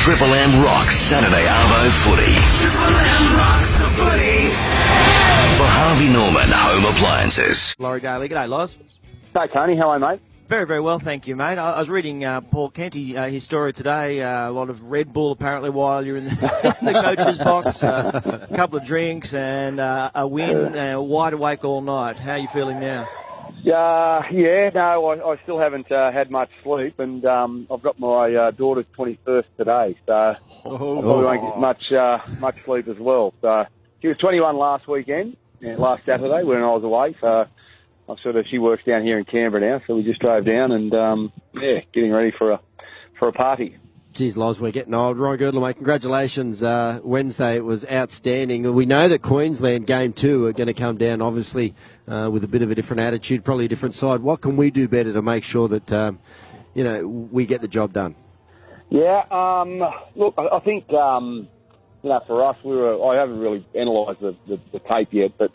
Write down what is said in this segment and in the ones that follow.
Triple M rocks Saturday Arvo footy. Triple M rocks the footy. For Harvey Norman Home Appliances. Laurie, Daley. G'day, Loz. Hey, Tony. How are you, mate? Very, very well, thank you, mate. I was reading Paul Kenty, his story today. A lot of Red Bull, apparently, while you're in the coach's box. A couple of drinks and a win, wide awake all night. How are you feeling now? I still haven't had much sleep, and I've got my daughter's 21st today, so I probably won't get much sleep as well. So she was 21 last weekend, last Saturday when I was away, so she works down here in Canberra now, so we just drove down and, getting ready for a party. Geez, Loz, we're getting old. Ryan Girdler, mate, congratulations. Wednesday, it was outstanding. We know that Queensland Game 2 are going to come down, obviously, with a bit of a different attitude, probably a different side. What can we do better to make sure that, we get the job done? Yeah, look, I think, for us, I haven't really analysed the tape yet, but,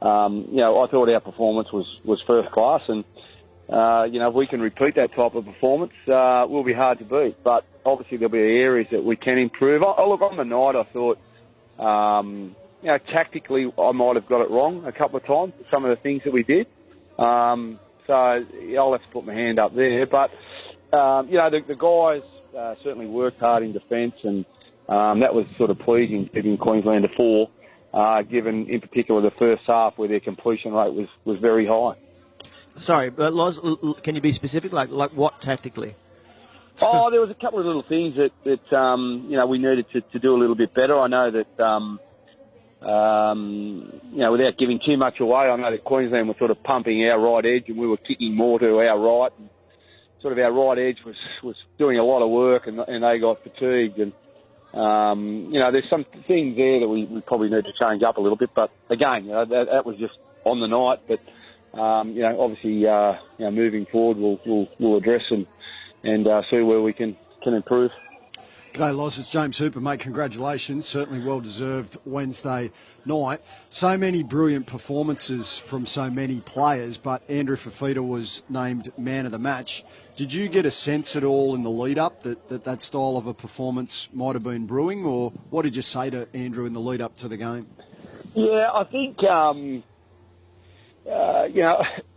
I thought our performance was first class, and if we can repeat that type of performance, we'll be hard to beat. But obviously there'll be areas that we can improve. Look, on the night I thought, tactically I might have got it wrong a couple of times, some of the things that we did. I'll have to put my hand up there. But, the guys certainly worked hard in defence, and that was sort of pleasing, giving Queensland a 4. Given in particular the first half where their completion rate was very high. Sorry, but Loz, can you be specific? Like what tactically? There was a couple of little things that we needed to do a little bit better. I know that without giving too much away, I know that Queensland was sort of pumping our right edge and we were kicking more to our right. And sort of our right edge was doing a lot of work and they got fatigued. And there's some things there that we probably need to change up a little bit. But again, that was just on the night. But obviously, moving forward, we'll address and see where we can improve. G'day, Loz. It's James Hooper, mate. Congratulations. Certainly well-deserved Wednesday night. So many brilliant performances from so many players, but Andrew Fifita was named man of the match. Did you get a sense at all in the lead-up that style of a performance might have been brewing, or what did you say to Andrew in the lead-up to the game? Yeah, I think,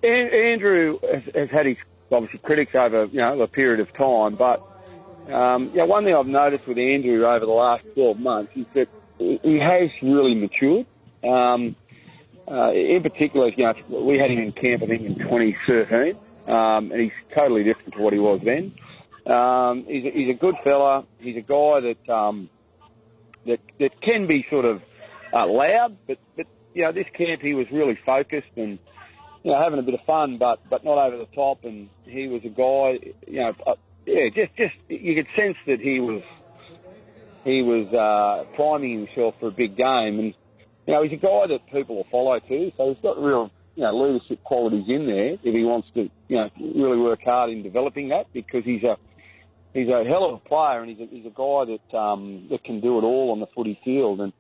Andrew has had his, obviously, critics over, a period of time, but one thing I've noticed with Andrew over the last 12 months is that he has really matured. In particular, we had him in camp, I think, in 2013, and he's totally different to what he was then. He's a good fella. He's a guy that can be sort of loud, but this camp he was really focused and having a bit of fun, but not over the top. And he was a guy, just you could sense that he was priming himself for a big game, and he's a guy that people will follow too. So he's got real leadership qualities in there if he wants to really work hard in developing that, because he's a hell of a player, and he's a guy that can do it all on the footy field. And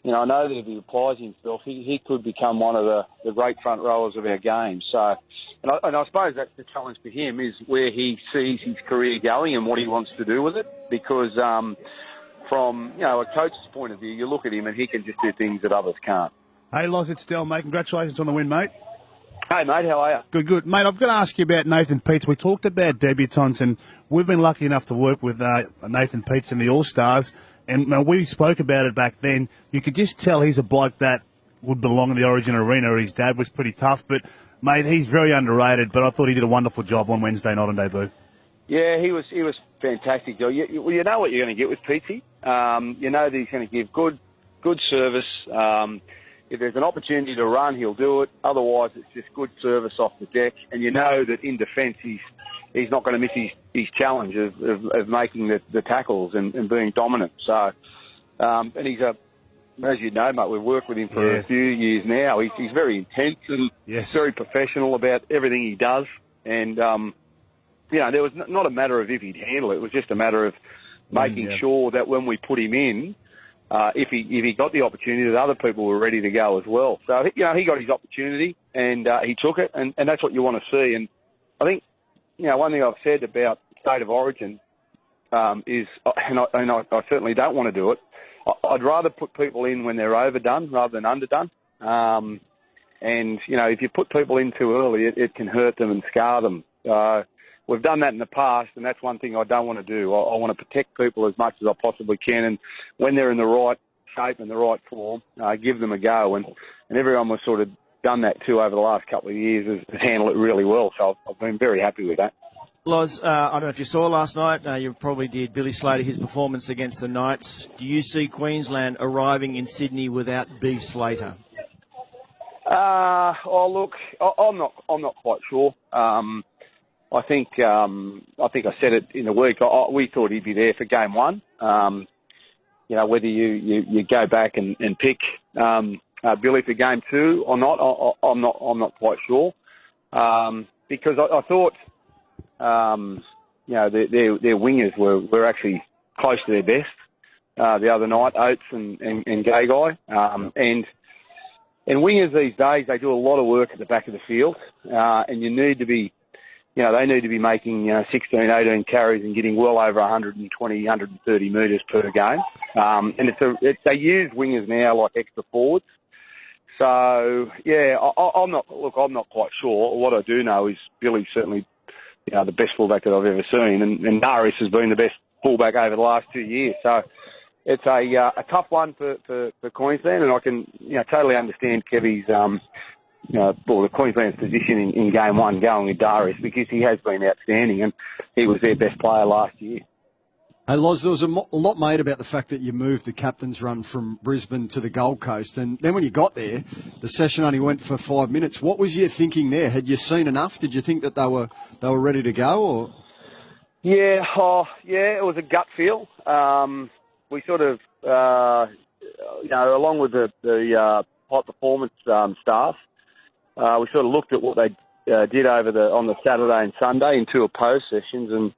I know that if he applies himself, he could become one of the great front rowers of our game. So. And I suppose that's the challenge for him, is where he sees his career going and what he wants to do with it. Because from a coach's point of view, you look at him and he can just do things that others can't. Hey, Loz, it's Del, mate. Congratulations on the win, mate. Hey, mate, how are you? Good. Mate, I've got to ask you about Nathan Peets. We talked about debutants, and we've been lucky enough to work with Nathan Peets in the All-Stars, and we spoke about it back then. You could just tell he's a bloke that would belong in the Origin arena. His dad was pretty tough, but... Mate, he's very underrated, but I thought he did a wonderful job on Wednesday night on debut. Yeah, he was fantastic, Joe. You know what you're going to get with Peetsy. You know that he's going to give good service. If there's an opportunity to run, he'll do it. Otherwise, it's just good service off the deck. And you know that in defence, he's not going to miss his challenge of making the tackles and being dominant. So, and he's as you know, mate, we've worked with him for a few years now. He's very intense and very professional about everything he does. And, there was not a matter of if he'd handle it. It was just a matter of making sure that when we put him in, if he got the opportunity, that other people were ready to go as well. So, he got his opportunity and he took it, and that's what you want to see. And I think, one thing I've said about State of Origin, is, and I certainly don't want to do it. I'd rather put people in when they're overdone rather than underdone. And, if you put people in too early, it can hurt them and scar them. We've done that in the past, and that's one thing I don't want to do. I want to protect people as much as I possibly can, and when they're in the right shape and the right form, give them a go. And everyone was sort of done that too over the last couple of years, has handled it really well. So I've been very happy with that. Loz, I don't know if you saw last night. You probably did. Billy Slater, his performance against the Knights. Do you see Queensland arriving in Sydney without B. Slater? Look, I'm not quite sure. I think I said it in the week. We thought he'd be there for game one. Whether you go back and pick Billy for game two or not, I'm not quite sure. Because I thought their wingers were actually close to their best the other night, Oates and Gay Guy. And wingers these days, they do a lot of work at the back of the field, and you need to be, they need to be making 16, 18 carries and getting well over 120, 130 metres per game. And they use wingers now like extra forwards. So yeah, I'm not quite sure. What I do know is Billy's certainly, the best fullback that I've ever seen, and Darius has been the best fullback over the last 2 years. So it's a tough one for Queensland, and I can totally understand Kevy's the Queensland's position in game one going with Darius, because he has been outstanding and he was their best player last year. Hey, Loz, there was a lot made about the fact that you moved the captain's run from Brisbane to the Gold Coast, and then when you got there, the session only went for 5 minutes. What was your thinking there? Had you seen enough? Did you think that they were ready to go? Or Yeah, it was a gut feel. We sort of, along with the high performance staff, we sort of looked at what they did on the Saturday and Sunday in two opposed sessions, and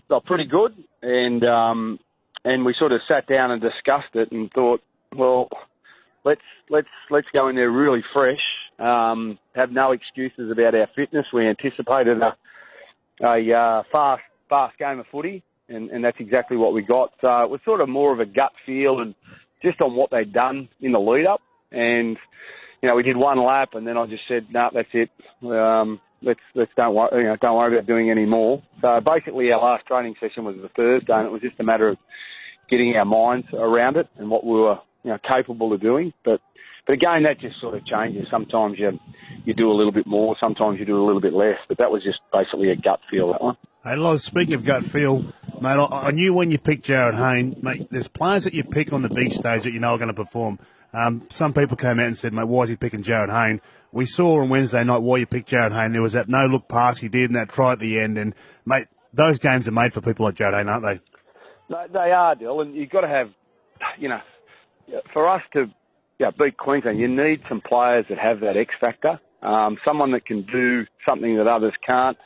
they're pretty good. And we sort of sat down and discussed it and thought, well, let's go in there really fresh. Have no excuses about our fitness. We anticipated a fast game of footy, and that's exactly what we got. So it was sort of more of a gut feel and just on what they'd done in the lead up. And we did one lap, and then I just said, no, that's it. Let's don't worry about doing any more. So basically, our last training session was the Thursday, and it was just a matter of getting our minds around it and what we were capable of doing. But again, that just sort of changes. Sometimes you do a little bit more, sometimes you do a little bit less. But that was just basically a gut feel, that one. Hey, Loz, speaking of gut feel, mate, I knew when you picked Jared Hayne, mate, there's players that you pick on the B stage that you know are going to perform. Some people came out and said, mate, why is he picking Jared Hayne? We saw on Wednesday night why you picked Jared Hayne. There was that no-look pass he did and that try at the end. And, mate, those games are made for people like Jared Hayne, aren't they? They are, Dill. And you've got to have, for us to beat Queensland, you need some players that have that X factor. Someone that can do something that others can't.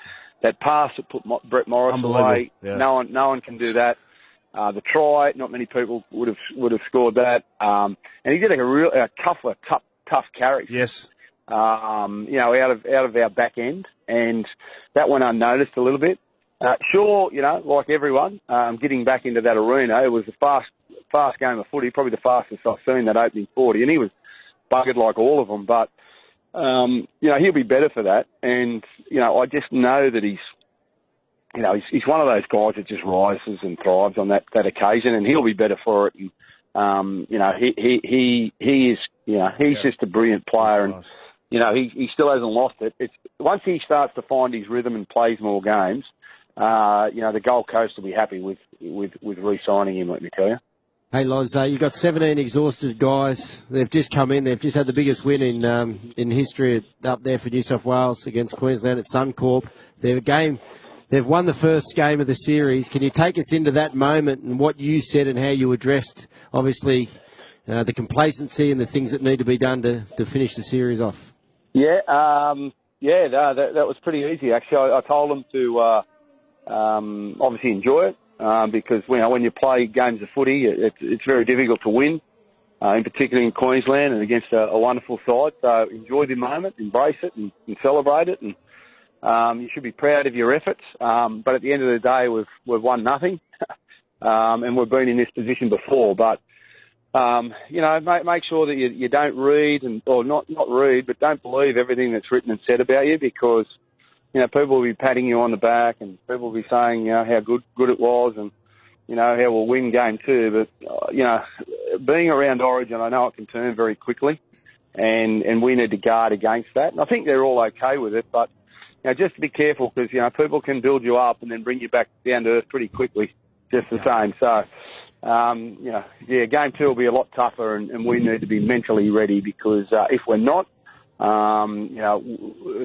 That pass that put Brett Morris away, yeah. No one can do that. The try, not many people would have scored that. And he did a couple of tough carries. Yes. Out of our back end, and that went unnoticed a little bit. Sure, like everyone, getting back into that arena, it was a fast game of footy, probably the fastest I've seen that opening 40, and he was buggered like all of them. But he'll be better for that, and I just know that he's one of those guys that just rises and thrives on that occasion, and he'll be better for it. And he is he's just a brilliant player, and he still hasn't lost it. It's once he starts to find his rhythm and plays more games, the Gold Coast will be happy with re-signing him. Let me tell you. Hey, Loz, you've got 17 exhausted guys. They've just come in. They've just had the biggest win in history up there for New South Wales against Queensland at Suncorp. They've won the first game of the series. Can you take us into that moment and what you said and how you addressed, obviously, the complacency and the things that need to be done to finish the series off? Yeah, that was pretty easy, actually. I told them to obviously enjoy it because, when you play games of footy, it's very difficult to win, in particular in Queensland and against a wonderful side. So enjoy the moment, embrace it and celebrate it. And You should be proud of your efforts. But at the end of the day, we've won nothing. And we've been in this position before. But, make sure that you don't read or not read, but don't believe everything that's written and said about you, because, people will be patting you on the back and people will be saying, how good it was and, how we'll win game 2. But, being around Origin, I know it can turn very quickly and we need to guard against that. And I think they're all okay with it, but, just to be careful, because, people can build you up and then bring you back down to earth pretty quickly, just the same. So, game 2 will be a lot tougher and we need to be mentally ready, because if we're not,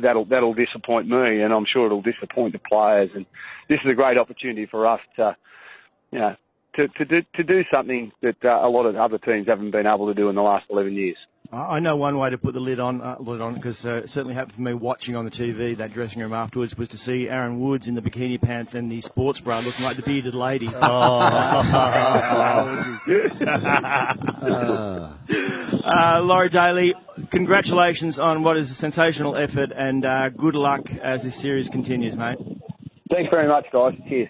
that'll disappoint me, and I'm sure it'll disappoint the players. And this is a great opportunity for us to do something that a lot of other teams haven't been able to do in the last 11 years. I know one way to put the lid on, because it certainly happened for me watching on the TV, that dressing room afterwards, was to see Aaron Woods in the bikini pants and the sports bra looking like the bearded lady. Laurie Daley, congratulations on what is a sensational effort, and good luck as this series continues, mate. Thanks very much, guys. Cheers.